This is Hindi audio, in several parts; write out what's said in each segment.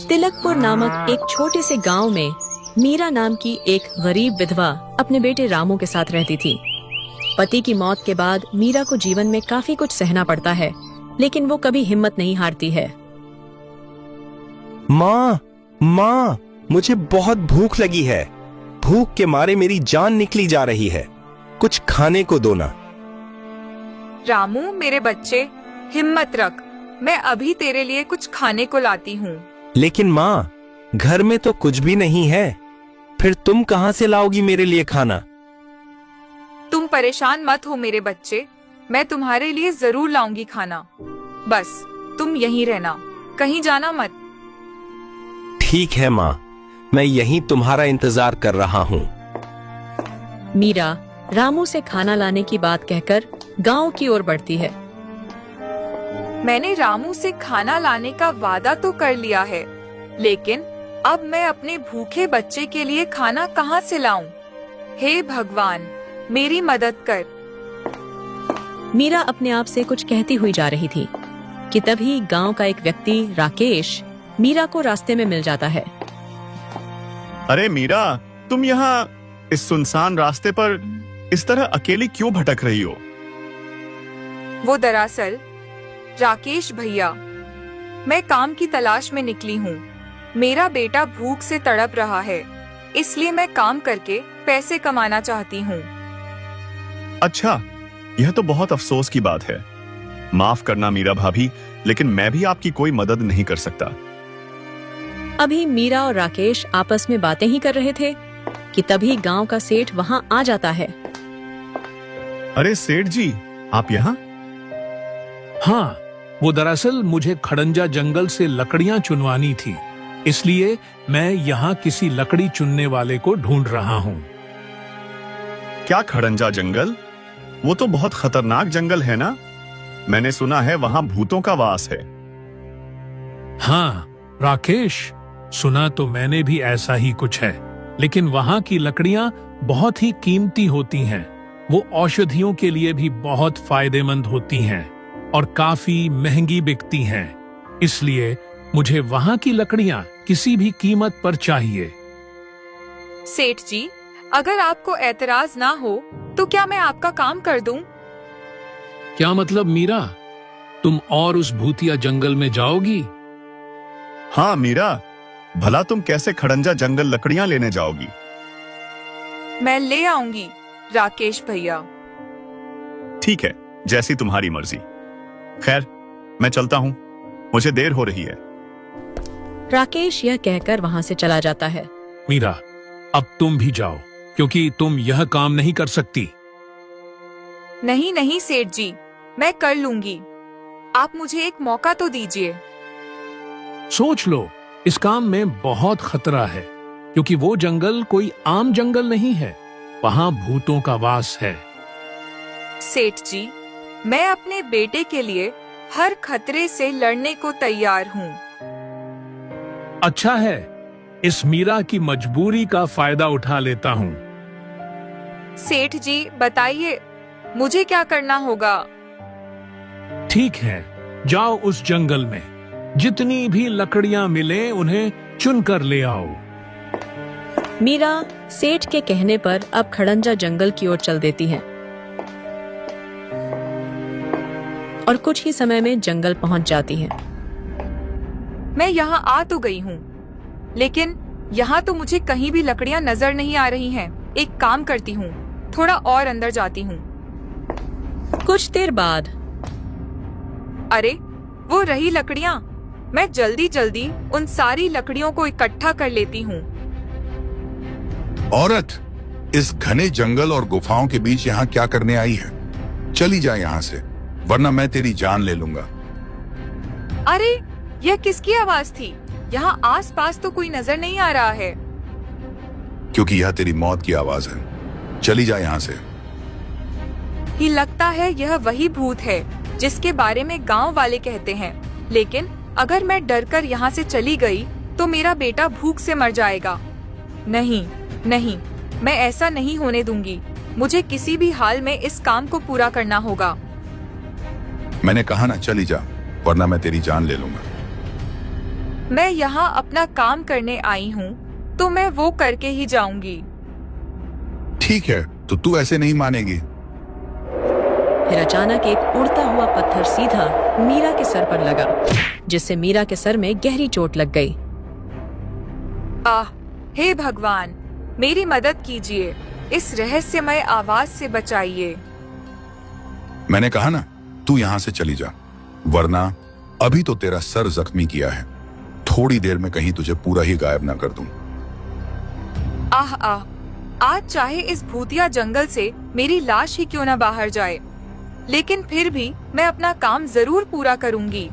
तिलकपुर नामक एक छोटे से गांव में मीरा नाम की एक गरीब विधवा अपने बेटे रामू के साथ रहती थी। पति की मौत के बाद मीरा को जीवन में काफी कुछ सहना पड़ता है, लेकिन वो कभी हिम्मत नहीं हारती है। माँ, मुझे बहुत भूख लगी है। भूख के मारे मेरी जान निकली जा रही है। कुछ खाने को दो ना। रामू मेरे बच्चे, हिम्मत रख, मैं अभी तेरे लिए कुछ खाने को लाती हूँ। लेकिन माँ, घर में तो कुछ भी नहीं है। फिर तुम कहाँ से लाओगी मेरे लिए खाना? तुम परेशान मत हो मेरे बच्चे, मैं तुम्हारे लिए जरूर लाऊंगी खाना। बस तुम यहीं रहना, कहीं जाना मत। ठीक है माँ, मैं यहीं तुम्हारा इंतजार कर रहा हूँ। मीरा रामू से खाना लाने की बात कहकर गांव की ओर बढ़ती है। मैंने रामू से खाना लाने का वादा तो कर लिया है, लेकिन अब मैं अपने भूखे बच्चे के लिए खाना कहाँ से लाऊं? हे भगवान, मेरी मदद कर। मीरा अपने आप से कुछ कहती हुई जा रही थी कि तभी गांव का एक व्यक्ति राकेश मीरा को रास्ते में मिल जाता है। अरे मीरा, तुम यहाँ इस सुनसान रास्ते पर इस तरह अकेली क्यों भटक रही हो? वो दरअसल राकेश भैया, मैं काम की तलाश में निकली हूँ। मेरा बेटा भूख से तड़प रहा है, इसलिए मैं काम करके पैसे कमाना चाहती हूँ। अच्छा, यह तो बहुत अफसोस की बात है। माफ करना मीरा भाभी, लेकिन मैं भी आपकी कोई मदद नहीं कर सकता। अभी मीरा और राकेश आपस में बातें ही कर रहे थे कि तभी गांव का सेठ वहां आ जाता है। अरे सेठ जी, आप यहाँ? हाँ, वो दरअसल मुझे खड़ंजा जंगल से लकड़ियां चुनवानी थी, इसलिए मैं यहाँ किसी लकड़ी चुनने वाले को ढूंढ रहा हूँ। क्या खड़ंजा जंगल? वो तो बहुत खतरनाक जंगल है ना? मैंने सुना है वहाँ भूतों का वास है। हाँ राकेश, सुना तो मैंने भी ऐसा ही कुछ है, लेकिन वहाँ की लकड़ियां बहुत ही कीमती होती हैं। वो औषधियों के लिए भी बहुत फायदेमंद होती हैं और काफी महंगी बिकती हैं। इसलिए मुझे वहाँ की लकड़ियां किसी भी कीमत पर चाहिए। सेठ जी, अगर आपको एतराज ना हो तो क्या मैं आपका काम कर दूं? क्या मतलब मीरा, तुम और उस भूतिया जंगल में जाओगी? हाँ मीरा, भला तुम कैसे खड़ंजा जंगल लकड़ियां लेने जाओगी? मैं ले आऊंगी राकेश भैया। ठीक है, जैसी तुम्हारी मर्जी। खैर, मैं चलता हूँ, मुझे देर हो रही है। राकेश यह कहकर वहां से चला जाता है। मीरा, अब तुम भी जाओ, क्योंकि तुम यह काम नहीं कर सकती। नहीं नहीं सेठ जी, मैं कर लूंगी। आप मुझे एक मौका तो दीजिए। सोच लो, इस काम में बहुत खतरा है, क्योंकि वो जंगल कोई आम जंगल नहीं है। वहाँ भूतों का वास है। सेठ जी, मैं अपने बेटे के लिए हर खतरे से लड़ने को तैयार हूँ। अच्छा है, इस मीरा की मजबूरी का फायदा उठा लेता हूँ। सेठ जी बताइए, मुझे क्या करना होगा? ठीक है, जाओ उस जंगल में, जितनी भी लकड़ियां मिले उन्हें चुनकर ले आओ। मीरा सेठ के कहने पर अब खड़ंजा जंगल की ओर चल देती है और कुछ ही समय में जंगल पहुंच जाती है। मैं यहाँ आ तो गई हूँ, लेकिन यहाँ तो मुझे कहीं भी लकड़ियाँ नजर नहीं आ रही हैं। एक काम करती हूँ, थोड़ा और अंदर जाती हूँ। कुछ देर बाद अरे, वो रही लकड़ियाँ। मैं जल्दी जल्दी उन सारी लकड़ियों को इकट्ठा कर लेती हूँ। औरत, इस घने जंगल और गुफाओं के बीच यहाँ क्या करने आई है? चली जा यहाँ से, वरना मैं तेरी जान ले लूंगा। अरे, यह किसकी आवाज थी? यहाँ आस पास तो कोई नजर नहीं आ रहा है। क्योंकि यह तेरी मौत की आवाज है। चली जा यहाँ से। ही लगता है यह वही भूत है जिसके बारे में गांव वाले कहते हैं। लेकिन अगर मैं डरकर यहाँ से चली गई तो मेरा बेटा भूख से मर जाएगा। नहीं नहीं, मैं ऐसा नहीं होने दूंगी। मुझे किसी भी हाल में इस काम को पूरा करना होगा। मैंने कहा ना, चली जा, वरना मैं तेरी जान ले लूंगा। मैं यहाँ अपना काम करने आई हूँ तो मैं वो करके ही जाऊंगी। ठीक है, तो तू ऐसे नहीं मानेगी। फिर अचानक एक उड़ता हुआ पत्थर सीधा मीरा के सर पर लगा, जिससे मीरा के सर में गहरी चोट लग गई। हे भगवान, मेरी मदद कीजिए, इस रहस्यमय आवाज से बचाइए। मैंने कहा ना, तू यहाँ से चली जा, वरना अभी तो तेरा सर जख्मी किया है, थोड़ी देर में कहीं तुझे पूरा ही गायब ना कर दूं। आज चाहे इस भूतिया जंगल से मेरी लाश ही क्यों ना बाहर जाए, लेकिन फिर भी मैं अपना काम जरूर पूरा करूंगी।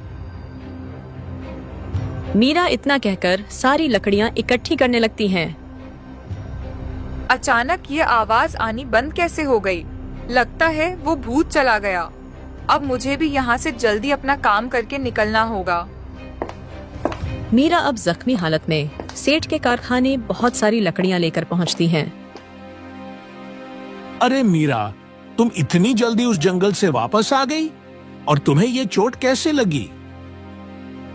मीरा इतना कहकर सारी लकड़ियां इकट्ठी करने लगती हैं। अचानक ये आवाज आनी बंद कैसे हो गई? लगता है वो भूत चला गया। अब मुझे भी यहाँ से जल्दी अपना काम करके निकलना होगा। मीरा अब जख्मी हालत में सेठ के कारखाने बहुत सारी लकड़ियां लेकर पहुंचती हैं। अरे मीरा, तुम इतनी जल्दी उस जंगल से वापस आ गई? और तुम्हें ये चोट कैसे लगी?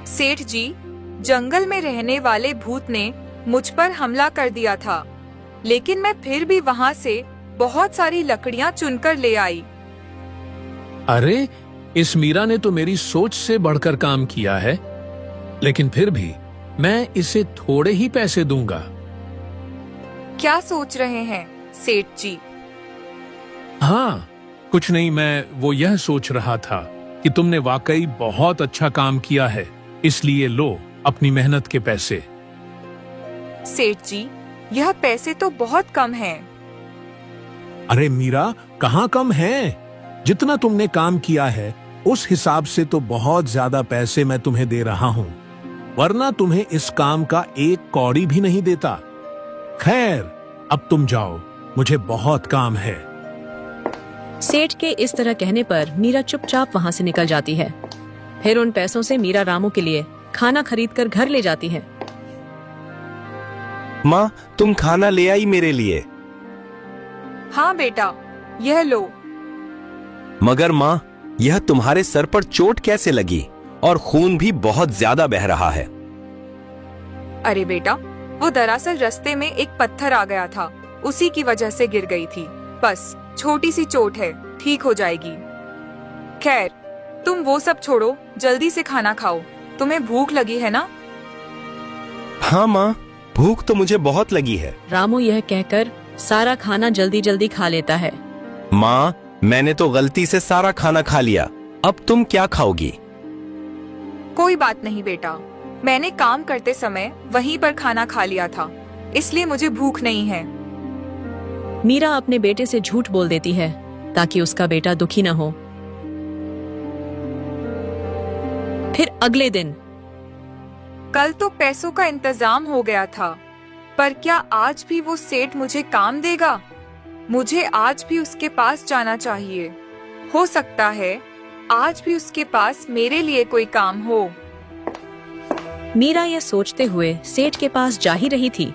सेठ जी, जंगल में रहने वाले भूत ने मुझ पर हमला कर दिया था, लेकिन मैं फिर भी वहाँ से बहुत सारी लकड़ियाँ चुनकर ले आई। अरे, इस मीरा ने तो मेरी सोच से बढ़कर काम किया है, लेकिन फिर भी मैं इसे थोड़े ही पैसे दूंगा। क्या सोच रहे हैं सेठ जी? हाँ, कुछ नहीं, मैं वो यह सोच रहा था कि तुमने वाकई बहुत अच्छा काम किया है, इसलिए लो अपनी मेहनत के पैसे। सेठ जी, यह पैसे तो बहुत कम हैं। अरे मीरा, कहाँ कम है? जितना तुमने काम किया है उस हिसाब से तो बहुत ज्यादा पैसे मैं तुम्हें दे रहा हूँ, वरना तुम्हें इस काम का एक कौड़ी भी नहीं देता। खैर, अब तुम जाओ, मुझे बहुत काम है। सेठ के इस तरह कहने पर मीरा चुपचाप वहाँ से निकल जाती है। फिर उन पैसों से मीरा रामू के लिए खाना खरीदकर घर ले जाती है। माँ, तुम खाना ले आई मेरे लिए। हाँ बेटा, यह लो। मगर माँ, यह तुम्हारे सर पर चोट कैसे लगी? और खून भी बहुत ज्यादा बह रहा है। अरे बेटा, वो दरअसल रास्ते में एक पत्थर आ गया था, उसी की वजह से गिर गई थी। बस छोटी सी चोट है, ठीक हो जाएगी। खैर, तुम वो सब छोड़ो, जल्दी से खाना खाओ। तुम्हें भूख लगी है ना? हाँ माँ, भूख तो मुझे बहुत लगी है। रामू यह कहकर सारा खाना जल्दी जल्दी खा लेता है। माँ, मैंने तो गलती से सारा खाना खा लिया, अब तुम क्या खाओगी? कोई बात नहीं बेटा, मैंने काम करते समय वहीं पर खाना खा लिया था, इसलिए मुझे भूख नहीं है। मीरा अपने बेटे से झूठ बोल देती है ताकि उसका बेटा दुखी न हो। फिर अगले दिन कल तो पैसों का इंतजाम हो गया था, पर क्या आज भी वो सेठ मुझे काम देगा? मुझे आज भी उसके पास जाना चाहिए। हो सकता है आज भी उसके पास मेरे लिए कोई काम हो। मीरा यह सोचते हुए सेठ के पास जा ही रही थी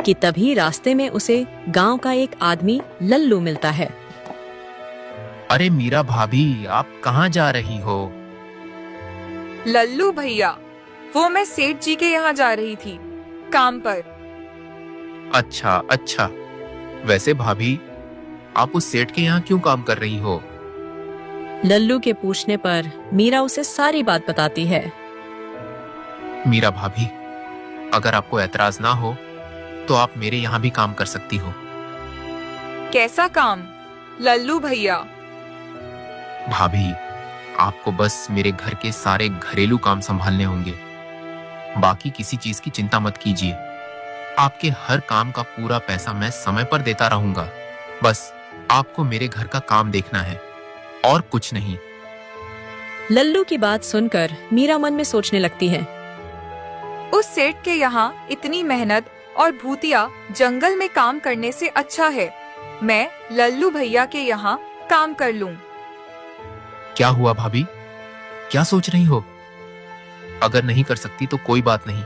कि तभी रास्ते में उसे गांव का एक आदमी लल्लू मिलता है। अरे मीरा भाभी, आप कहाँ जा रही हो? लल्लू भैया, वो मैं सेठ जी के यहाँ जा रही थी, काम पर। अच्छा अच्छा, वैसे भाभी, आप उस सेठ के यहाँ क्यों काम कर रही हो? लल्लू के पूछने पर मीरा उसे सारी बात बताती है। मीरा भाभी, अगर आपको ऐतराज ना हो तो आप मेरे यहाँ भी काम कर सकती हो। कैसा काम लल्लू भैया? भाभी, आपको बस मेरे घर के सारे घरेलू काम संभालने होंगे, बाकी किसी चीज की चिंता मत कीजिए। आपके हर काम का पूरा पैसा मैं समय पर देता रहूंगा। बस आपको मेरे घर का काम देखना है और कुछ नहीं। लल्लू की बात सुनकर मीरा मन में सोचने लगती है। उस सेठ के यहाँ इतनी मेहनत और भूतिया जंगल में काम करने से अच्छा है मैं लल्लू भैया के यहाँ काम कर लूं। क्या हुआ भाभी, क्या सोच रही हो? अगर नहीं कर सकती तो कोई बात नहीं,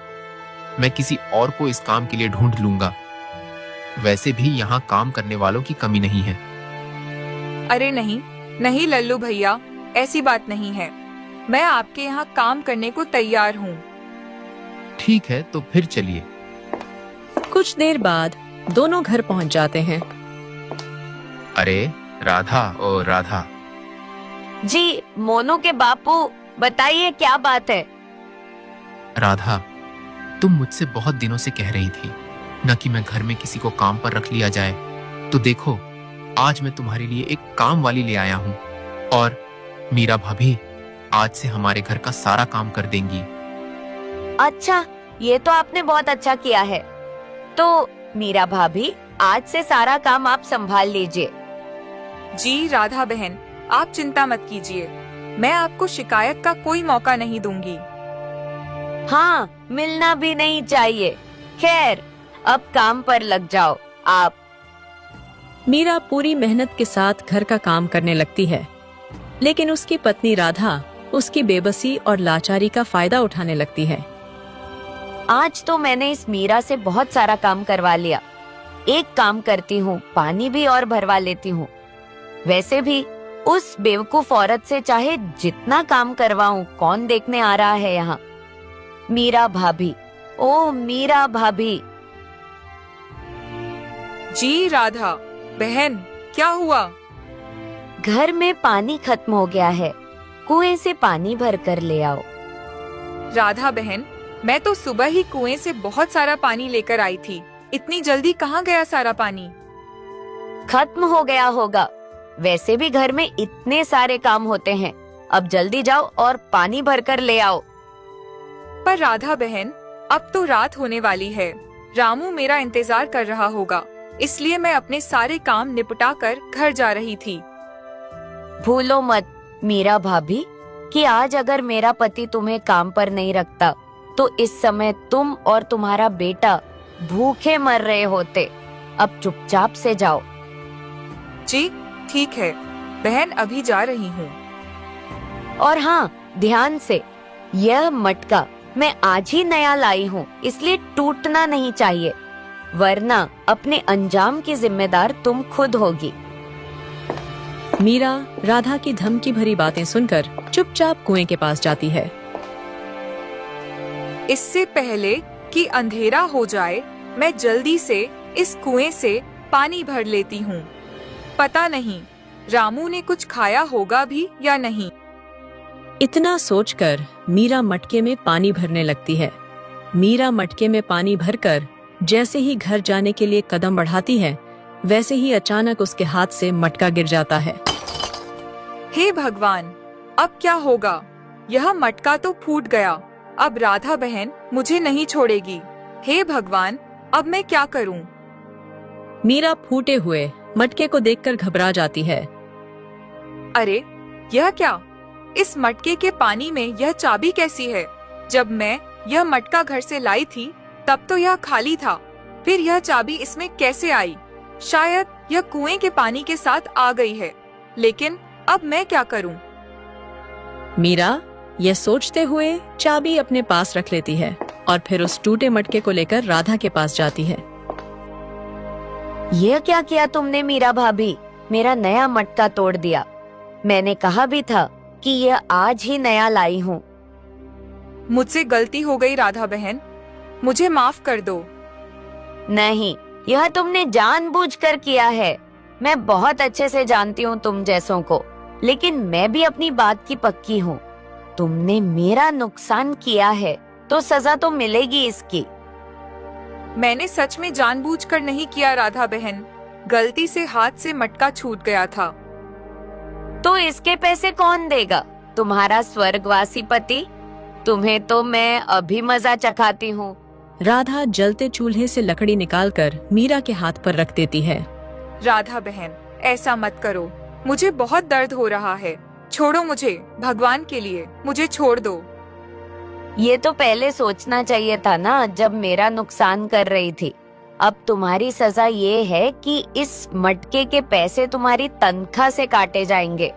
मैं किसी और को इस काम के लिए ढूंढ लूंगा। वैसे भी यहाँ काम करने वालों की कमी नहीं है। अरे नहीं नहीं लल्लू भैया, ऐसी बात नहीं है। मैं आपके यहाँ काम करने को तैयार हूँ। ठीक है, तो फिर चलिए। कुछ देर बाद दोनों घर पहुंच जाते हैं। अरे राधा, ओ राधा। जी मोनू के बापू, बताइए क्या बात है। राधा, तुम मुझसे बहुत दिनों से कह रही थी न कि मैं घर में किसी को काम पर रख लिया जाए, तो देखो आज मैं तुम्हारे लिए एक काम वाली ले आया हूँ। और मीरा भाभी आज से हमारे घर का सारा काम कर देंगी। अच्छा, ये तो आपने बहुत अच्छा किया है। तो मीरा भाभी, आज से सारा काम आप संभाल लीजिए। जी राधा बहन, आप चिंता मत कीजिए, मैं आपको शिकायत का कोई मौका नहीं दूंगी। हाँ, मिलना भी नहीं चाहिए। खैर, अब काम पर लग जाओ आप। मीरा पूरी मेहनत के साथ घर का काम करने लगती है, लेकिन उसकी पत्नी राधा उसकी बेबसी और लाचारी का फायदा उठाने लगती है। आज तो मैंने इस मीरा से बहुत सारा काम करवा लिया। एक काम करती हूँ, पानी भी और भरवा लेती हूँ। वैसे भी उस बेवकूफ औरत से चाहे जितना काम करवाऊं, कौन देखने आ रहा है यहाँ। मीरा भाभी, ओ मीरा भाभी। जी राधा बहन, क्या हुआ? घर में पानी खत्म हो गया है, कुएं से पानी भर कर ले आओ। राधा बहन, मैं तो सुबह ही कुएं से बहुत सारा पानी लेकर आई थी। इतनी जल्दी कहाँ गया सारा पानी? खत्म हो गया होगा। वैसे भी घर में इतने सारे काम होते हैं। अब जल्दी जाओ और पानी भर कर ले आओ। पर राधा बहन, अब तो रात होने वाली है। रामू मेरा इंतजार कर रहा होगा, इसलिए मैं अपने सारे काम निपटा कर घर जा रही थी। भूलो मत मीरा भाभी कि आज अगर मेरा पति तुम्हें काम पर नहीं रखता तो इस समय तुम और तुम्हारा बेटा भूखे मर रहे होते। अब चुपचाप से जाओ। जी ठीक है बहन, अभी जा रही हूँ। और हाँ, ध्यान से, यह मटका मैं आज ही नया लाई हूँ, इसलिए टूटना नहीं चाहिए, वरना अपने अंजाम की जिम्मेदार तुम खुद होगी। मीरा राधा की धमकी भरी बातें सुनकर चुपचाप कुएं के पास जाती है। इससे पहले कि अंधेरा हो जाए, मैं जल्दी से इस कुएं से पानी भर लेती हूँ। पता नहीं रामू ने कुछ खाया होगा भी या नहीं। इतना सोचकर मीरा मटके में पानी भरने लगती है। मीरा मटके में पानी भरकर जैसे ही घर जाने के लिए कदम बढ़ाती है, वैसे ही अचानक उसके हाथ से मटका गिर जाता है। हे भगवान, अब क्या होगा? यह मटका तो फूट गया। अब राधा बहन मुझे नहीं छोड़ेगी। हे भगवान, अब मैं क्या करूं? मीरा फूटे हुए मटके को देखकर घबरा जाती है। अरे यह क्या? इस मटके के पानी में यह चाबी कैसी है? जब मैं यह मटका घर से लाई थी तब तो यह खाली था, फिर यह चाबी इसमें कैसे आई? शायद यह कुएं के पानी के साथ आ गई है, लेकिन अब मैं क्या करूं? मीरा यह सोचते हुए चाबी अपने पास रख लेती है और फिर उस टूटे मटके को लेकर राधा के पास जाती है। यह क्या किया तुमने मीरा भाभी? मेरा नया मटका तोड़ दिया। मैंने कहा भी था कि यह आज ही नया लाई हूँ। मुझसे गलती हो गई राधा बहन, मुझे माफ कर दो। नहीं, यह तुमने जानबूझकर किया है। मैं बहुत अच्छे से जानती हूँ तुम जैसों को, लेकिन मैं भी अपनी बात की पक्की हूँ। तुमने मेरा नुकसान किया है तो सजा तो मिलेगी इसकी। मैंने सच में जानबूझकर नहीं किया राधा बहन, गलती से हाथ से मटका छूट गया था। तो इसके पैसे कौन देगा? तुम्हारा स्वर्गवासी पति। तुम्हें तो मैं अभी मजा चखाती हूँ। राधा जलते चूल्हे से लकड़ी निकालकर मीरा के हाथ पर रख देती है। राधा बहन, ऐसा मत करो, मुझे बहुत दर्द हो रहा है। छोड़ो मुझे, भगवान के लिए मुझे छोड़ दो। ये तो पहले सोचना चाहिए था ना, जब मेरा नुकसान कर रही थी। अब तुम्हारी सजा ये है कि इस मटके के पैसे तुम्हारी तनख्वाह से काटे जाएंगे।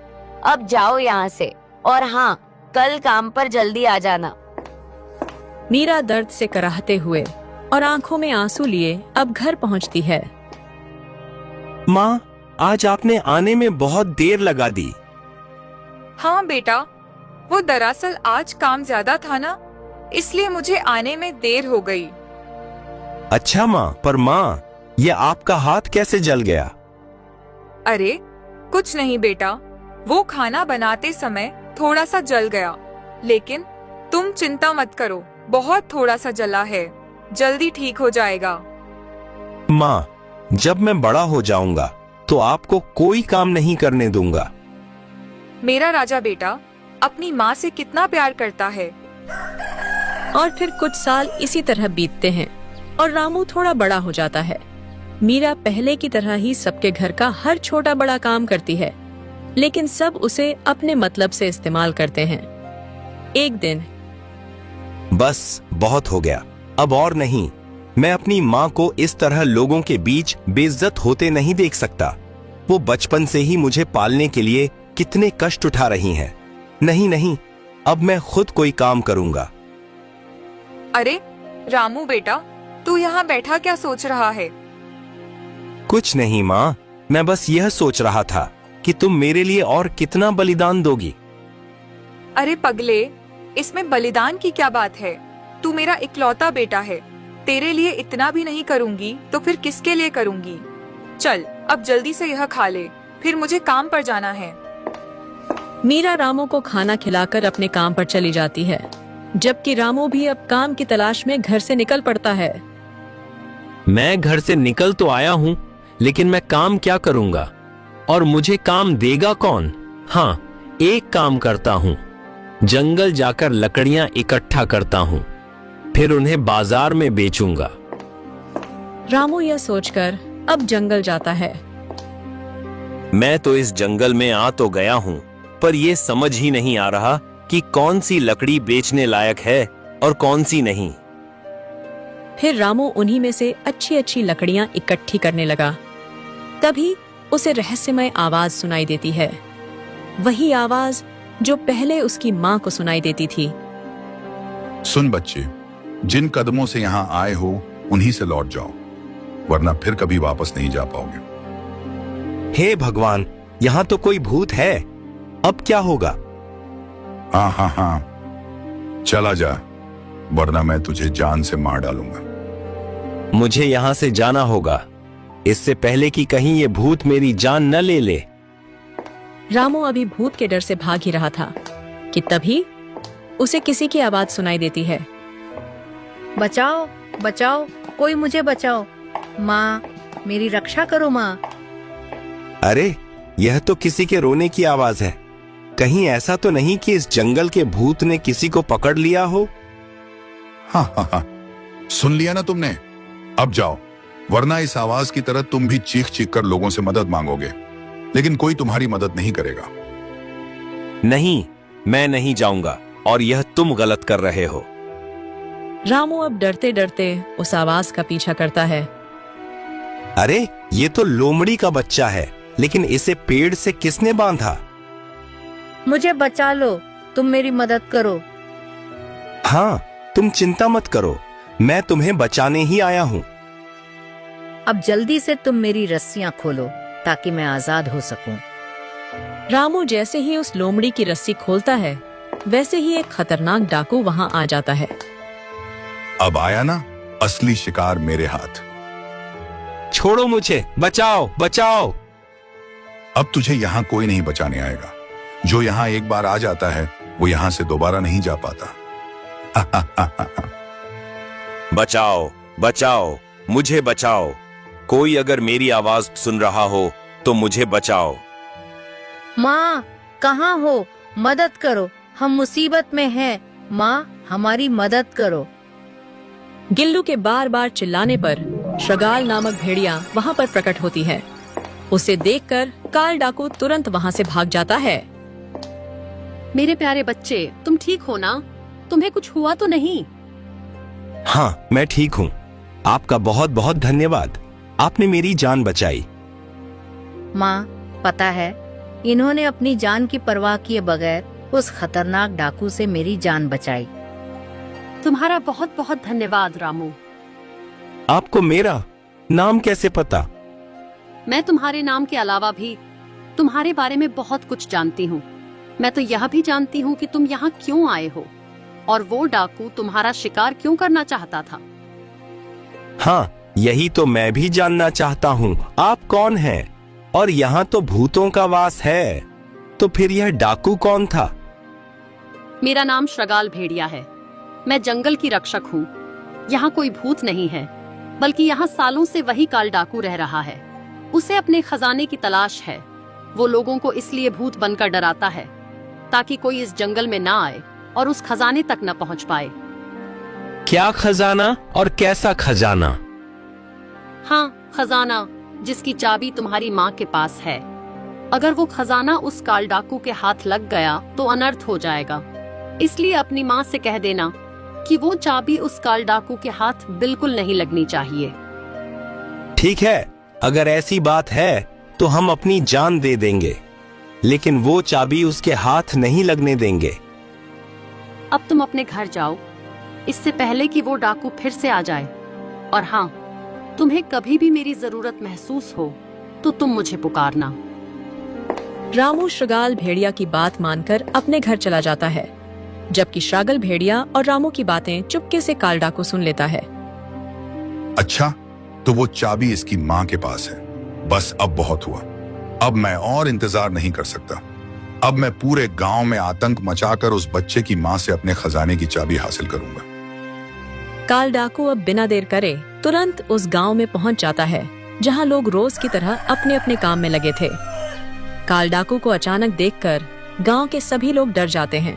अब जाओ यहाँ से, और हाँ, कल काम पर जल्दी आ जाना। मीरा दर्द से कराहते हुए और आंखों में आंसू लिए अब घर पहुंचती है। माँ, आज आपने आने में बहुत देर लगा दी। हाँ बेटा, वो दरअसल आज काम ज्यादा था ना, इसलिए मुझे आने में देर हो गई। अच्छा माँ, पर माँ, ये आपका हाथ कैसे जल गया? अरे कुछ नहीं बेटा, वो खाना बनाते समय थोड़ा सा जल गया, लेकिन तुम चिंता मत करो, बहुत थोड़ा सा जला है, जल्दी ठीक हो जाएगा। माँ, जब मैं बड़ा हो जाऊंगा तो आपको कोई काम नहीं करने दूंगा। मेरा राजा बेटा अपनी माँ से कितना प्यार करता है। और फिर कुछ साल इसी तरह बीतते हैं और रामू थोड़ा बड़ा हो जाता है। मीरा पहले की तरह ही सबके घर का हर छोटा बड़ा काम करती है, लेकिन सब उसे अपने मतलब से इस्तेमाल करते हैं। एक दिन, बस बहुत हो गया, अब और नहीं। मैं अपनी माँ को इस तरह लोगों के बीच बेइज्जत होते नहीं देख सकता। वो बचपन से ही मुझे पालने के लिए कितने कष्ट उठा रही हैं। नहीं नहीं, अब मैं खुद कोई काम करूंगा। अरे रामू बेटा, तू यहाँ बैठा क्या सोच रहा है? कुछ नहीं माँ, मैं बस यह सोच रहा था कि तुम मेरे लिए और कितना बलिदान दोगी। अरे पगले, इसमें बलिदान की क्या बात है? तू मेरा इकलौता बेटा है, तेरे लिए इतना भी नहीं करूंगी तो फिर किसके लिए करूंगी? चल अब जल्दी से यह खा ले, फिर मुझे काम पर जाना है। मीरा रामू को खाना खिलाकर अपने काम पर चली जाती है, जबकि रामू भी अब काम की तलाश में घर से निकल पड़ता है। मैं घर से निकल तो आया हूँ, लेकिन मैं काम क्या करूंगा? और मुझे काम देगा कौन? हाँ, एक काम करता हूँ, जंगल जाकर लकड़ियां इकट्ठा करता हूँ, फिर उन्हें बाजार में बेचूंगा। रामू यह सोचकर अब जंगल जाता है। मैं तो इस जंगल में आ तो गया हूँ, पर यह समझ ही नहीं आ रहा कि कौन सी लकड़ी बेचने लायक है और कौन सी नहीं। फिर रामू उन्हीं में से अच्छी अच्छी लकड़ियां इकट्ठी करने लगा। तभी उसे रहस्यमय आवाज सुनाई देती है, वही आवाज जो पहले उसकी माँ को सुनाई देती थी। सुन बच्चे, जिन कदमों से यहाँ आए हो उन्हीं से लौट जाओ, वरना फिर कभी वापस नहीं जा पाओगे। हे भगवान, यहाँ तो कोई भूत है, अब क्या होगा? हाँ हाँ हाँ, चला जा, वरना मैं तुझे जान से मार डालूंगा। मुझे यहाँ से जाना होगा, इससे पहले कि कहीं ये भूत मेरी जान न ले ले। रामू अभी भूत के डर से भाग ही रहा था कि तभी उसे किसी की आवाज सुनाई देती है। बचाओ बचाओ, कोई मुझे बचाओ, माँ मेरी रक्षा करो माँ। अरे, यह तो किसी के रोने की आवाज है। कहीं ऐसा तो नहीं कि इस जंगल के भूत ने किसी को पकड़ लिया हो? हाँ हाँ हाँ, सुन लिया ना तुमने, अब जाओ, वरना इस आवाज की तरह तुम भी चीख चीख कर लोगों से मदद मांगोगे, लेकिन कोई तुम्हारी मदद नहीं करेगा। नहीं, मैं नहीं जाऊंगा, और यह तुम गलत कर रहे हो। रामू अब डरते डरते उस आवाज का पीछा करता है। अरे, ये तो लोमड़ी का बच्चा है, लेकिन इसे पेड़ से किसने बांधा? मुझे बचा लो, तुम मेरी मदद करो। हाँ, तुम चिंता मत करो, मैं तुम्हें बचाने ही आया हूँ। अब जल्दी से तुम मेरी रस्सियां खोलो ताकि मैं आजाद हो सकूं। रामू जैसे ही उस लोमड़ी की रस्सी खोलता है, वैसे ही एक खतरनाक डाकू वहां आ जाता है। अब आया ना असली शिकार मेरे हाथ। छोड़ो मुझे, बचाओ बचाओ। अब तुझे यहाँ कोई नहीं बचाने आएगा। जो यहाँ एक बार आ जाता है वो यहाँ से दोबारा नहीं जा पाता। बचाओ बचाओ, मुझे बचाओ। कोई अगर मेरी आवाज सुन रहा हो तो मुझे बचाओ। माँ कहाँ हो, मदद करो, हम मुसीबत में हैं। माँ हमारी मदद करो। गिल्लू के बार बार चिल्लाने पर शगाल नामक भेड़िया वहां पर प्रकट होती है। उसे देखकर काल डाकू तुरंत वहां से भाग जाता है। मेरे प्यारे बच्चे, तुम ठीक हो ना? तुम्हें कुछ हुआ तो नहीं? हाँ, मैं ठीक हूँ। आपका बहुत बहुत धन्यवाद, आपने मेरी जान बचाई। माँ पता है, इन्होंने अपनी जान की परवाह किए बगैर उस खतरनाक डाकू से मेरी जान बचाई। तुम्हारा बहुत बहुत धन्यवाद रामू। आपको मेरा नाम कैसे पता? मैं तुम्हारे नाम के अलावा भी तुम्हारे बारे में बहुत कुछ जानती हूँ। मैं तो यह भी जानती हूँ कि तुम यहाँ क्यों आए हो। और वो डाकू तुम्हारा शिकार क्यों करना चाहता था? हाँ, यही तो मैं भी जानना चाहता हूँ। आप कौन हैं? और यहाँ तो भूतों का वास है, तो फिर यह डाकू कौन था? मेरा नाम श्रगाल भेड़िया है। मैं जंगल की रक्षक हूँ। यहाँ कोई भूत नहीं है, बल्कि यहाँ सालों से वही काल डाकू रह रहा है। उसे अपने खजाने की तलाश है। वो लोगों को इसलिए भूत बनकर डराता है ताकि कोई इस जंगल में ना आए और उस खजाने तक न पहुंच पाए। क्या खजाना और कैसा खजाना? हाँ, खजाना जिसकी चाबी तुम्हारी माँ के पास है। अगर वो खजाना उस काल डाकू के हाथ लग गया तो अनर्थ हो जाएगा। इसलिए अपनी माँ से कह देना कि वो चाबी उस काल डाकू के हाथ बिल्कुल नहीं लगनी चाहिए। ठीक है, अगर ऐसी बात है तो हम अपनी जान दे देंगे, लेकिन वो चाबी उसके हाथ नहीं लगने देंगे। अब तुम अपने घर जाओ, इससे पहले कि वो डाकू फिर से आ जाए। और हाँ, तुम्हें कभी भी मेरी जरूरत महसूस हो तो तुम मुझे पुकारना। रामू श्रगाल भेड़िया की बात मानकर अपने घर चला जाता है, जबकि श्रागल भेड़िया और रामू की बातें चुपके से काल डाकू सुन लेता है। अच्छा, तो वो चाबी इसकी माँ के पास है। बस अब बहुत हुआ। अब मैं और इंतजार नहीं कर सकता। अब मैं पूरे गांव में आतंक मचाकर उस बच्चे की माँ से अपने खजाने की चाबी हासिल करूंगा। काल डाकू अब बिना देर करे तुरंत उस गांव में पहुंच जाता है, जहां लोग रोज की तरह अपने अपने काम में लगे थे। काल डाकू को अचानक देखकर गांव के सभी लोग डर जाते हैं।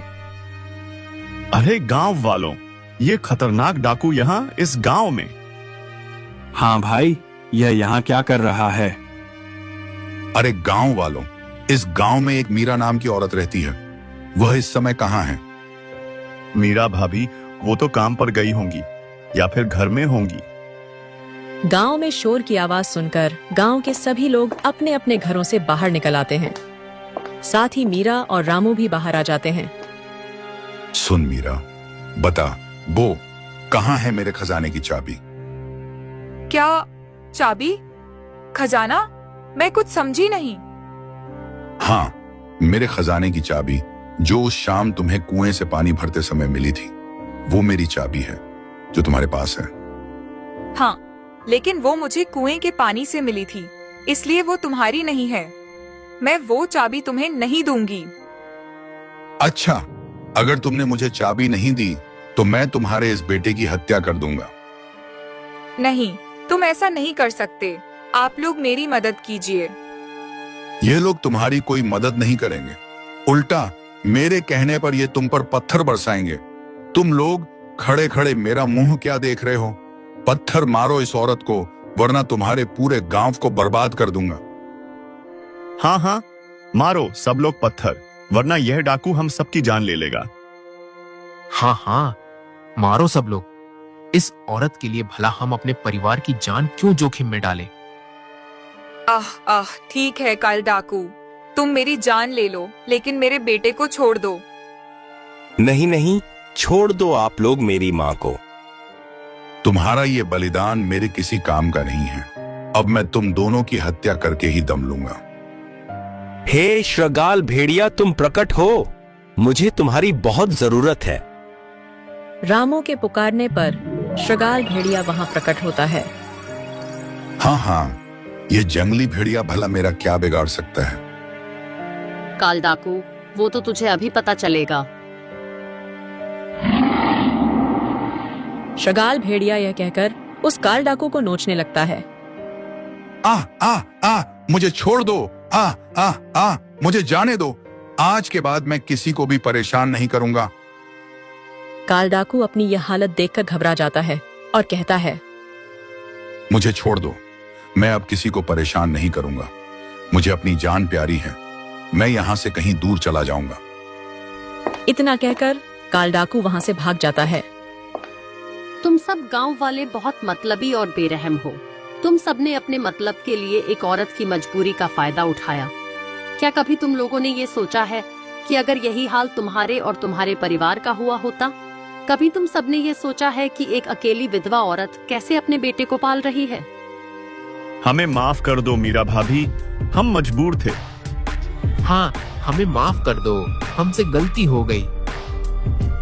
अरे गांव वालों, ये खतरनाक डाकू यहाँ इस गांव में। हाँ भाई, यह यहाँ क्या कर रहा है? अरे गांव वालों, इस गांव में एक मीरा नाम की औरत रहती है। वह इस समय कहाँ है? मीरा भाभी, वो तो काम पर गई होंगी या फिर घर में होंगी। गांव में शोर की आवाज सुनकर गांव के सभी लोग अपने अपने घरों से बाहर निकल आते हैं। साथ ही मीरा और रामू भी बाहर आ जाते हैं। सुन मीरा, बता वो कहाँ है मेरे खजाने की चाबी? क्या चाबी? खजाना? मैं कुछ समझी नहीं। हाँ, मेरे खजाने की चाबी जो उस शाम तुम्हें कुएं से पानी भरते समय मिली थी, वो मेरी चाबी है जो तुम्हारे पास है। हाँ, लेकिन वो मुझे कुएं के पानी से मिली थी, इसलिए वो तुम्हारी नहीं है। मैं वो चाबी तुम्हें नहीं दूंगी। अच्छा, अगर तुमने मुझे चाबी नहीं दी तो मैं तुम्हारे इस बेटे की हत्या कर दूंगा। नहीं, तुम ऐसा नहीं कर सकते। आप लोग मेरी मदद कीजिए। ये लोग तुम्हारी कोई मदद नहीं करेंगे, उल्टा मेरे कहने पर ये तुम पर पत्थर बरसाएंगे। तुम लोग खड़े खड़े मेरा मुंह क्या देख रहे हो? पत्थर मारो इस औरत को, वरना तुम्हारे पूरे गांव को बर्बाद कर दूंगा। हाँ हाँ, मारो सब लोग पत्थर, वरना यह डाकू हम सबकी जान ले लेगा। हाँ हाँ, मारो सब लोग। इस औरत के लिए भला हम अपने परिवार की जान क्यों जोखिम में डालें? आह, ठीक है काल डाकू, तुम मेरी जान ले लो, लेकिन मेरे बेटे को छोड़ दो। नहीं नहीं, छोड़ दो आप लोग मेरी माँ को। तुम्हारा ये बलिदान मेरे किसी काम का नहीं है। अब मैं तुम दोनों की हत्या करके ही दम लूंगा। हे श्रगाल भेड़िया, तुम प्रकट हो, मुझे तुम्हारी बहुत जरूरत है। रामू के पुकारने पर श्रगाल भेड़िया वहां प्रकट होता है। हाँ हाँ, ये जंगली भेड़िया भला मेरा क्या बिगाड़ सकता है? काल डाकू, वो तो तुझे अभी पता चलेगा। श्रगाल भेड़िया यह कहकर उस काल डाकू को नोचने लगता है। मुझे छोड़ दो। मुझे जाने दो। आज के बाद मैं किसी को भी परेशान नहीं करूंगा। काल डाकू अपनी यह हालत देखकर घबरा जाता है और कहता है, मुझे छोड़ दो, मैं अब किसी को परेशान नहीं करूंगा। मुझे अपनी जान प्यारी है। मैं यहाँ से कहीं दूर चला जाऊंगा। इतना कहकर काल डाकू वहां से भाग जाता है। तुम सब गांव वाले बहुत मतलबी और बेरहम हो। तुम सबने अपने मतलब के लिए एक औरत की मजबूरी का फायदा उठाया। क्या कभी तुम लोगों ने ये सोचा है कि अगर यही हाल तुम्हारे और तुम्हारे परिवार का हुआ होता? कभी तुम सबने ये सोचा है कि एक अकेली विधवा औरत कैसे अपने बेटे को पाल रही है? हमें माफ कर दो मीरा भाभी, हम मजबूर थे। हाँ, हमें माफ कर दो, हमसे गलती हो गई।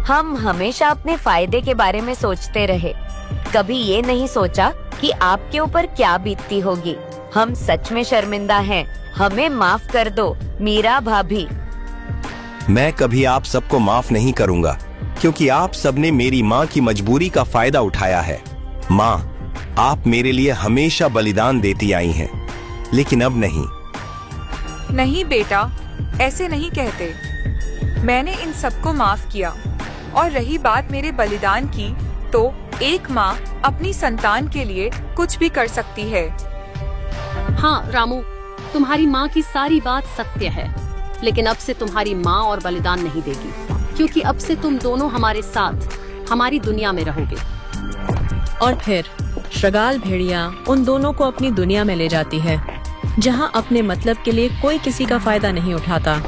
हम हमेशा अपने फायदे के बारे में सोचते रहे, कभी ये नहीं सोचा कि आपके ऊपर क्या बीतती होगी। हम सच में शर्मिंदा हैं, हमें माफ कर दो मीरा भाभी। मैं कभी आप सबको माफ नहीं करूंगा, क्योंकि आप सबने मेरी माँ की मजबूरी का फायदा उठाया है। माँ, आप मेरे लिए हमेशा बलिदान देती आई हैं, लेकिन अब नहीं। नहीं बेटा, ऐसे नहीं कहते। मैंने इन सबको माफ किया। और रही बात मेरे बलिदान की, तो एक माँ अपनी संतान के लिए कुछ भी कर सकती है। हाँ रामू, तुम्हारी माँ की सारी बात सत्य है, लेकिन अब से तुम्हारी माँ और बलिदान नहीं देगी, क्योंकि अब से तुम दोनों हमारे साथ हमारी दुनिया में रहोगे। और फिर श्रगाल भेड़िया उन दोनों को अपनी दुनिया में ले जाती है, जहाँ अपने मतलब के लिए कोई किसी का फायदा नहीं उठाता।